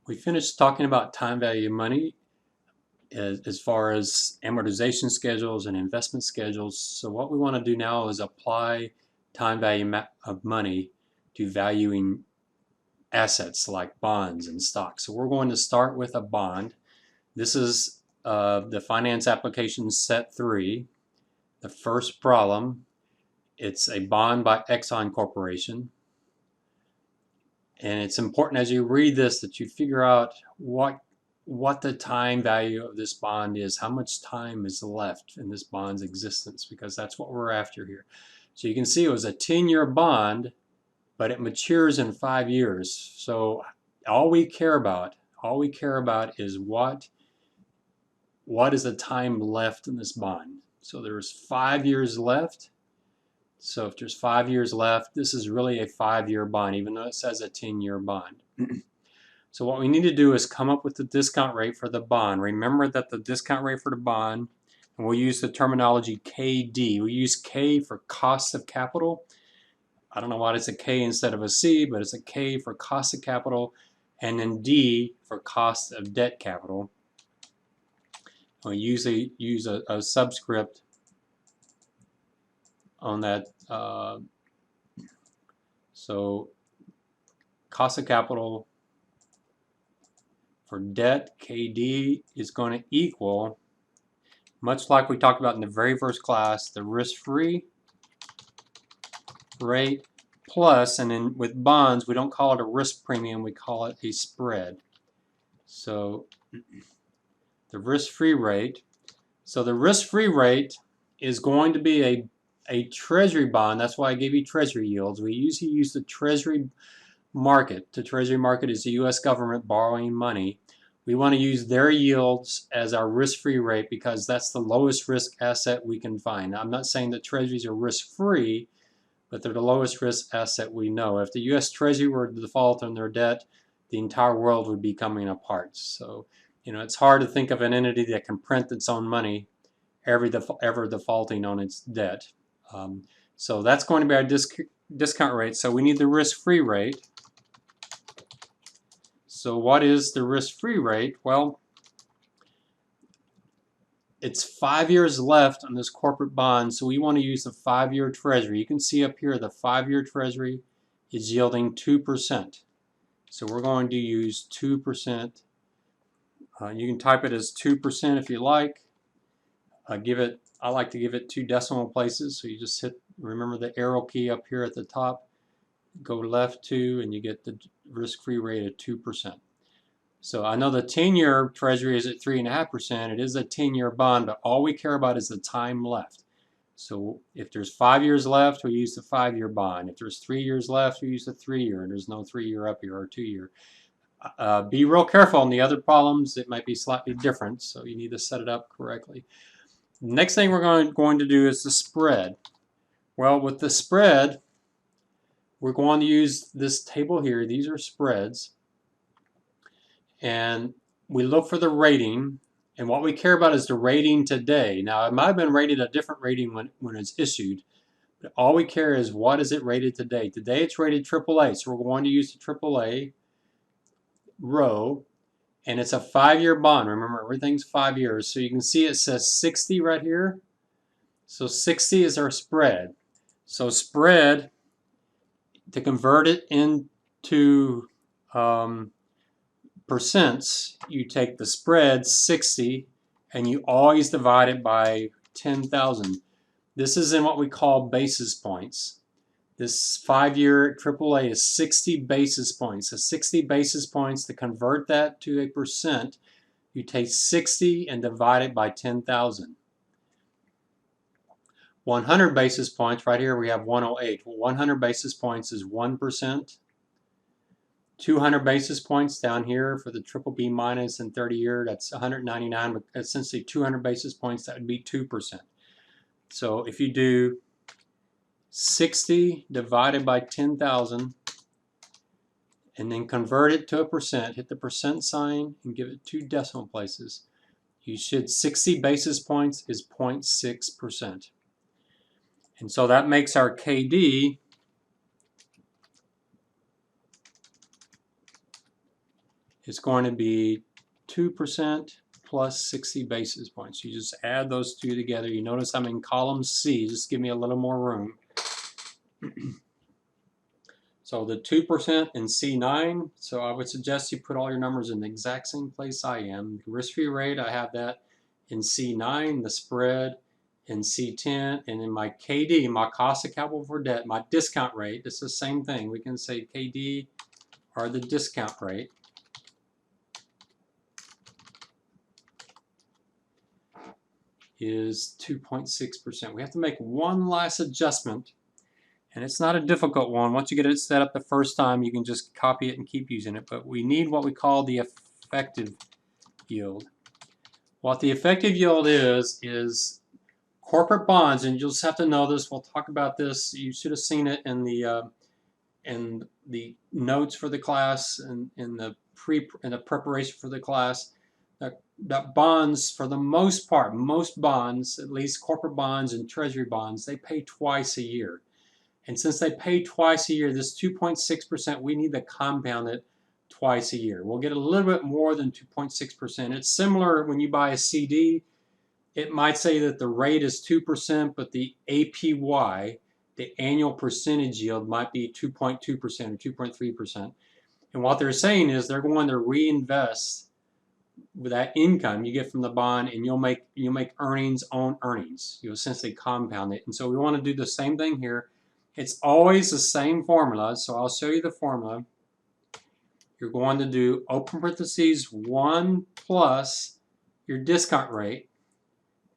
We finished talking about time value of money as far as amortization schedules and investment schedules. So what we want to do now is apply time value of money to valuing assets like bonds and stocks. So we're going to start with a bond. This is the finance application set 3. The first problem, it's a bond by Exxon Corporation. And it's important as you read this that you figure out what the time value of this bond is, how much time is left in this bond's existence, because that's what we're after here. So you can see it was a 10-year bond, but it matures in 5 years. So all we care about is what is the time left in this bond. So there's 5 years left. So if there's 5 years left, this is really a 5-year bond, even though it says a 10-year bond. So what we need to do is come up with the discount rate for the bond. Remember that the discount rate for the bond, and we'll use the terminology KD. We use K for cost of capital. I don't know why it's a K instead of a C, but it's a K for cost of capital, and then D for cost of debt capital. We usually use a subscript on that. So cost of capital for debt, KD, is going to equal, much like we talked about in the very first class, the risk-free rate plus, and then with bonds, we don't call it a risk premium, we call it a spread. So the risk-free rate, so the risk-free rate is going to be a treasury bond. That's why I gave you treasury yields. We usually use the treasury market. The treasury market is the U.S. government borrowing money. We want to use their yields as our risk-free rate because that's the lowest risk asset we can find. Now, I'm not saying that treasuries are risk-free, but they're the lowest risk asset we know. If the U.S. Treasury were to default on their debt, the entire world would be coming apart. So, it's hard to think of an entity that can print its own money ever defaulting on its debt. So that's going to be our discount rate. So we need the risk-free rate. So what is the risk-free rate? Well, it's 5 years left on this corporate bond, so we want to use the 5-year treasury. You can see up here the 5-year treasury is yielding 2%. So we're going to use 2%. You can type it as 2% if you like. I like to give it 2 decimal places, so you just remember the arrow key up here at the top, go left 2, and you get the risk-free rate of 2%. So I know the 10-year treasury is at 3.5%. It is a 10-year bond, but all we care about is the time left. So if there's 5 years left, we use the 5-year bond. If there's 3 years left, we use the 3-year, and there's no 3-year up here or 2-year. Be real careful on the other problems. It might be slightly different, so you need to set it up correctly. Next thing we're going to do is the spread. Well, with the spread, we're going to use this table here. These are spreads. And we look for the rating, and what we care about is the rating today. Now, it might have been rated a different rating when it's issued, but all we care is what is it rated today. Today it's rated AAA, so we're going to use the AAA row, and it's a 5-year bond. Remember, everything's 5 years, so you can see it says 60 right here. So 60 is our spread. So spread, to convert it into percents, you take the spread 60 and you always divide it by 10,000. This is in what we call basis points. This 5-year AAA is 60 basis points. So 60 basis points, to convert that to a percent, you take 60 and divide it by 10,000. 100 basis points, right here we have 108. Well, 100 basis points is 1%. 200 basis points down here for the BBB minus and 30-year, that's 199, but essentially 200 basis points, that would be 2%. So if you do 60 divided by 10,000 and then convert it to a percent, hit the percent sign and give it 2 decimal places, you should 60 basis points is 0.6%. And so that makes our KD it's going to be 2% plus 60 basis points. You just add those two together. You notice I'm in column C. Just give me a little more room. So the 2% in C9, so I would suggest you put all your numbers in the exact same place I am. The risk-free rate, I have that in C9, the spread in C10, and in my KD, my cost of capital for debt, my discount rate, it's the same thing. We can say KD or the discount rate. Is 2.6%. We have to make one last adjustment, and it's not a difficult one. Once you get it set up the first time, you can just copy it and keep using it, but we need what we call the effective yield. What the effective yield is corporate bonds, and you'll just have to know this. We'll talk about this. You should have seen it in the notes for the class and in the preparation for the class. That bonds, for the most part, most bonds, at least corporate bonds and treasury bonds, they pay twice a year. And since they pay twice a year, this 2.6%, we need to compound it twice a year. We'll get a little bit more than 2.6%. It's similar when you buy a CD. It might say that the rate is 2%, but the APY, the annual percentage yield, might be 2.2% or 2.3%. And what they're saying is they're going to reinvest with that income you get from the bond, and you'll make earnings on earnings. You essentially compound it. And so we want to do the same thing here. It's always the same formula, so I'll show you the formula. You're going to do open parentheses 1 plus your discount rate,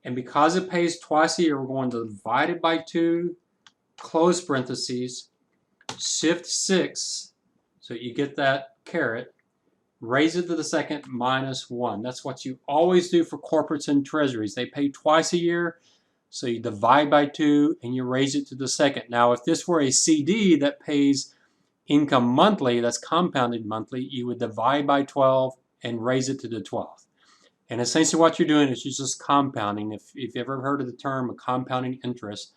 and because it pays twice a year, we're going to divide it by 2, close parentheses, shift 6, so you get that caret, raise it to the second minus 1. That's what you always do for corporates and treasuries. They pay twice a year, so you divide by 2 and you raise it to the second. Now, if this were a CD that pays income monthly, that's compounded monthly, you would divide by 12 and raise it to the 12th. And essentially what you're doing is you're just compounding. If you've ever heard of the term of compounding interest,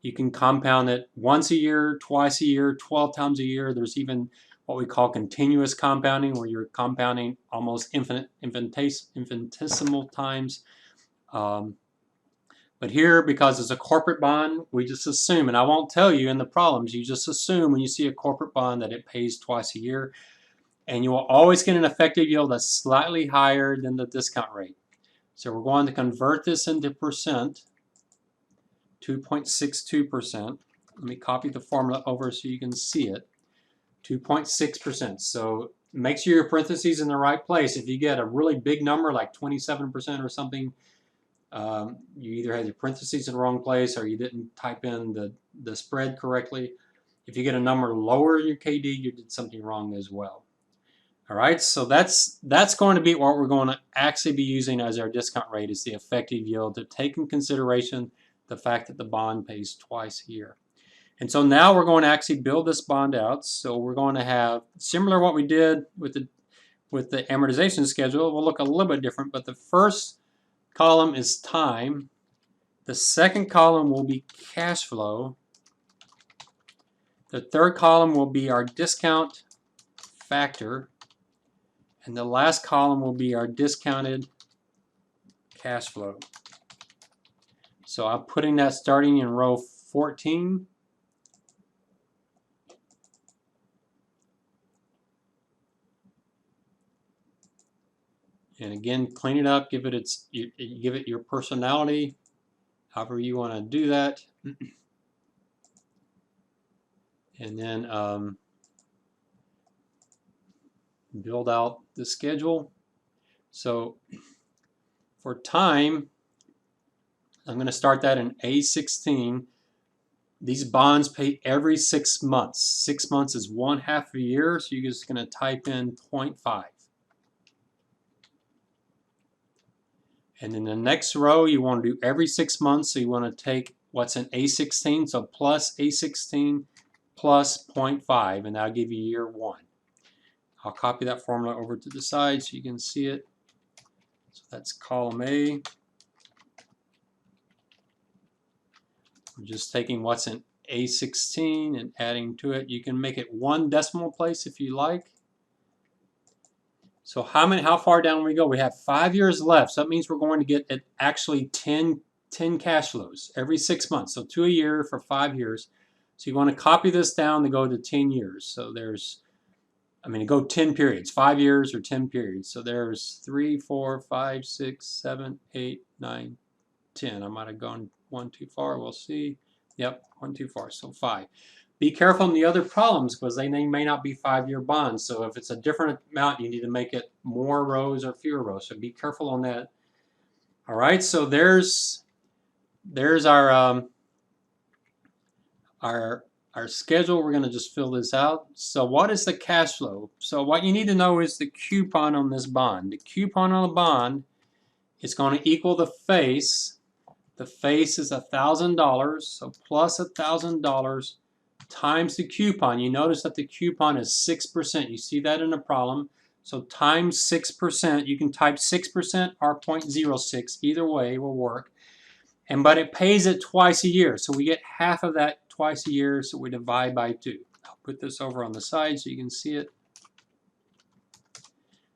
you can compound it once a year, twice a year, 12 times a year. There's even what we call continuous compounding, where you're compounding almost infinitesimal times. But here, because it's a corporate bond, we just assume, and I won't tell you in the problems, you just assume when you see a corporate bond that it pays twice a year, and you will always get an effective yield that's slightly higher than the discount rate. So we're going to convert this into percent, 2.62%. Let me copy the formula over so you can see it. 2.6%. So make sure your parentheses in the right place. If you get a really big number like 27% or something, you either had your parentheses in the wrong place or you didn't type in the spread correctly. If you get a number lower in your KD, you did something wrong as well. All right, so that's going to be what we're going to actually be using as our discount rate, is the effective yield, to take in consideration the fact that the bond pays twice a year. And so now we're going to actually build this bond out. So we're going to have similar to what we did with the amortization schedule. We'll look a little bit different, but the first column is time. The second column will be cash flow. The third column will be our discount factor. And the last column will be our discounted cash flow. So I'm putting that starting in row 14. And again, clean it up, give it your personality, however you want to do that. And then build out the schedule. So for time, I'm going to start that in A16. These bonds pay every 6 months. 6 months is 1/2 a year, so you're just going to type in 0.5. And in the next row, you want to do every 6 months, so you want to take what's in A16, so plus A16 plus 0.5, and that'll give you year 1. I'll copy that formula over to the side so you can see it. So that's column A. We're just taking what's in A16 and adding to it. You can make it 1 decimal place if you like. So how far down we go? We have 5 years left. So that means we're going to get actually 10 cash flows every 6 months. So 2 a year for 5 years. So you want to copy this down to go to 10 years. So there's, to go 10 periods, 5 years or 10 periods. So there's 3, 4, 5, 6, 7, 8, 9, 10. I might have gone one too far. We'll see. Yep, one too far. So 5. Be careful in the other problems because they may not be 5-year bonds. So if it's a different amount, you need to make it more rows or fewer rows. So be careful on that. All right. So there's our schedule. We're going to just fill this out. So what is the cash flow? So what you need to know is the coupon on this bond. The coupon on the bond is going to equal the face. The face is $1,000. So plus $1,000 times the coupon. You notice that the coupon is 6%. You see that in the problem. So times 6%. You can type 6% or 0.06. Either way will work. But it pays it twice a year. So we get half of that twice a year. So we divide by 2. I'll put this over on the side so you can see it.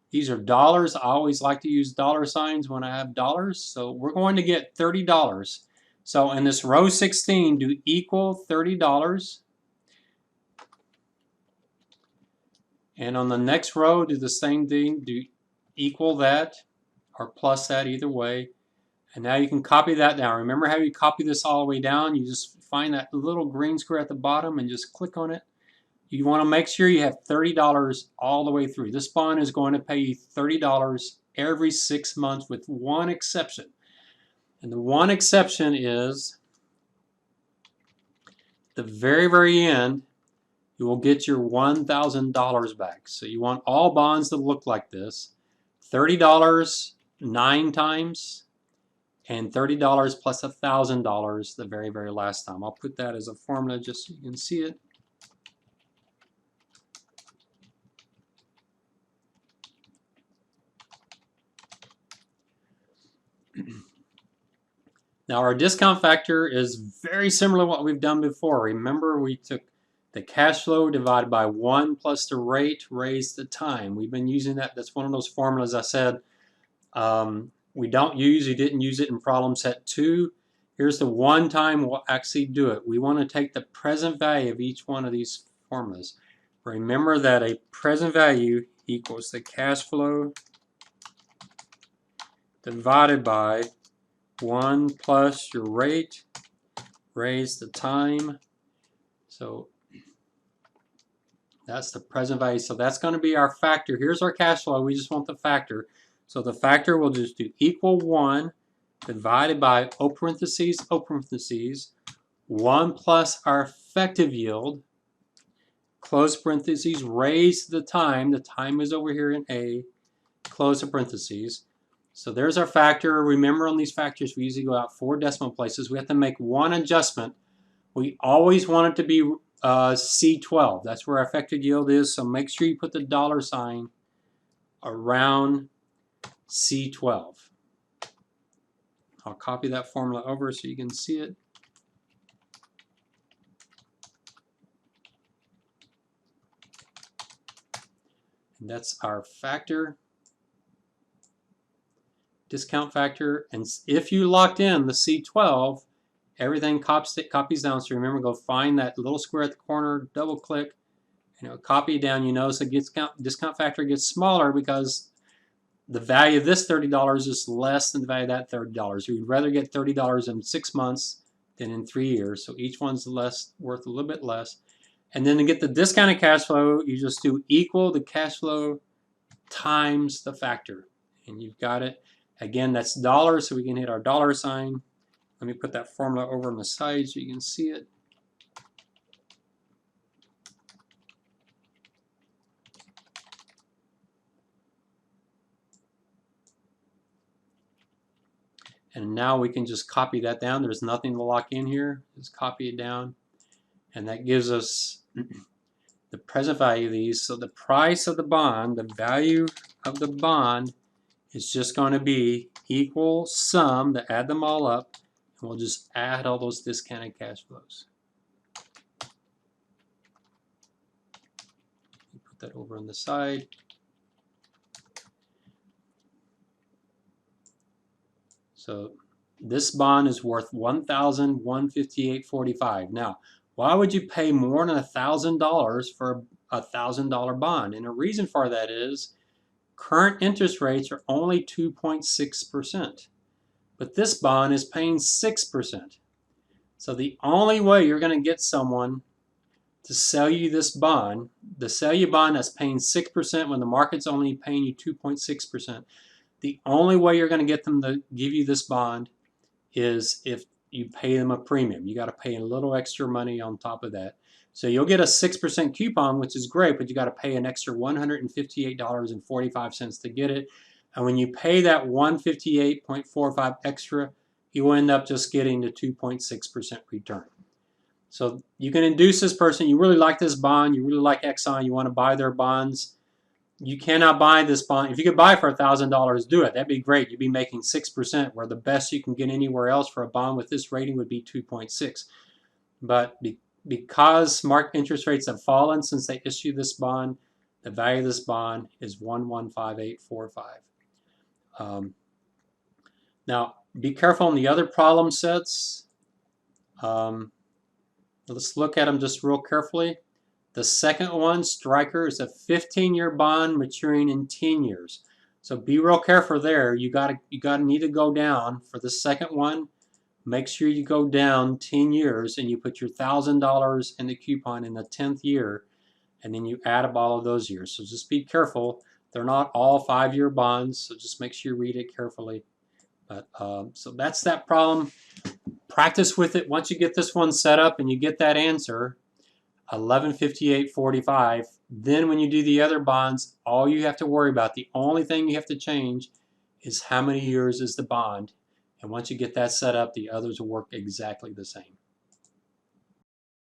These are dollars. I always like to use dollar signs when I have dollars. So we're going to get $30. So in this row 16, do equal $30. And on the next row, do the same thing. Do equal that or plus that, either way. And now you can copy that down. Remember how you copy this all the way down? You just find that little green square at the bottom and just click on it. You want to make sure you have $30 all the way through. This bond is going to pay you $30 every 6 months with one exception. And the one exception is the very, very end, you will get your $1,000 back. So you want all bonds to look like this. $30 9 times and $30 plus $1,000 the very, very last time. I'll put that as a formula just so you can see it. Now our discount factor is very similar to what we've done before. Remember, we took the cash flow divided by 1 plus the rate raised the time. We've been using that. That's one of those formulas I said we don't use. You didn't use it in problem set 2. Here's the one time we'll actually do it. We want to take the present value of each one of these formulas. Remember that a present value equals the cash flow divided by 1 plus your rate raised the time. So that's the present value. So that's going to be our factor. Here's our cash flow. We just want the factor. So the factor will just do equal 1 divided by O parentheses, 1 plus our effective yield, close parentheses, raised the time. The time is over here in A, close the parentheses. So there's our factor. Remember, on these factors, we usually go out 4 decimal places. We have to make one adjustment. We always want it to be C12. That's where our effective yield is. So make sure you put the dollar sign around C12. I'll copy that formula over so you can see it. And that's our factor, discount factor. And if you locked in the C12, everything copies down. So remember, go find that little square at the corner, double click, and it'll copy down. You notice the discount factor gets smaller because the value of this $30 is less than the value of that $30. You'd rather get $30 in 6 months than in 3 years. So each one's worth a little bit less. And then to get the discounted cash flow, you just do equal the cash flow times the factor. And you've got it. Again, that's dollars, so we can hit our dollar sign. Let me put that formula over on the side so you can see it. And now we can just copy that down. There's nothing to lock in here. Just copy it down. And that gives us the present value of these. So the price of the bond, the value of the bond, is just going to be equal sum, to add them all up. And we'll just add all those discounted cash flows. Put that over on the side. So this bond is worth $1,158.45. Now, why would you pay more than $1,000 for a $1,000 bond? And the reason for that is current interest rates are only 2.6%, but this bond is paying 6%. So the only way you're going to get someone to sell you this bond, the sell you bond that's paying 6% when the market's only paying you 2.6%, the only way you're going to get them to give you this bond is if you pay them a premium. You got to pay a little extra money on top of that. So you'll get a 6% coupon, which is great, but you got to pay an extra $158.45 to get it. And when you pay that $158.45 extra, you will end up just getting the 2.6% return. So you can induce this person, you really like this bond, you really like Exxon, you want to buy their bonds. You cannot buy this bond. If you could buy it for $1,000, do it. That'd be great. You'd be making 6%, where the best you can get anywhere else for a bond with this rating would be 2.6. But because market interest rates have fallen since they issued this bond, the value of this bond is $1,158.45. Now, be careful on the other problem sets. Let's look at them just real carefully. The second one, Stryker, is a 15-year bond maturing in 10 years. So be real careful there. You need to go down for the second one. Make sure you go down 10 years and you put your $1,000 in the coupon in the 10th year, and then you add up all of those years. So just be careful. They're not all 5-year bonds, so just make sure you read it carefully. But so that's that problem. Practice with it. Once you get this one set up and you get that answer, 1158.45. Then when you do the other bonds, all you have to worry about, the only thing you have to change is how many years is the bond. And once you get that set up, the others will work exactly the same.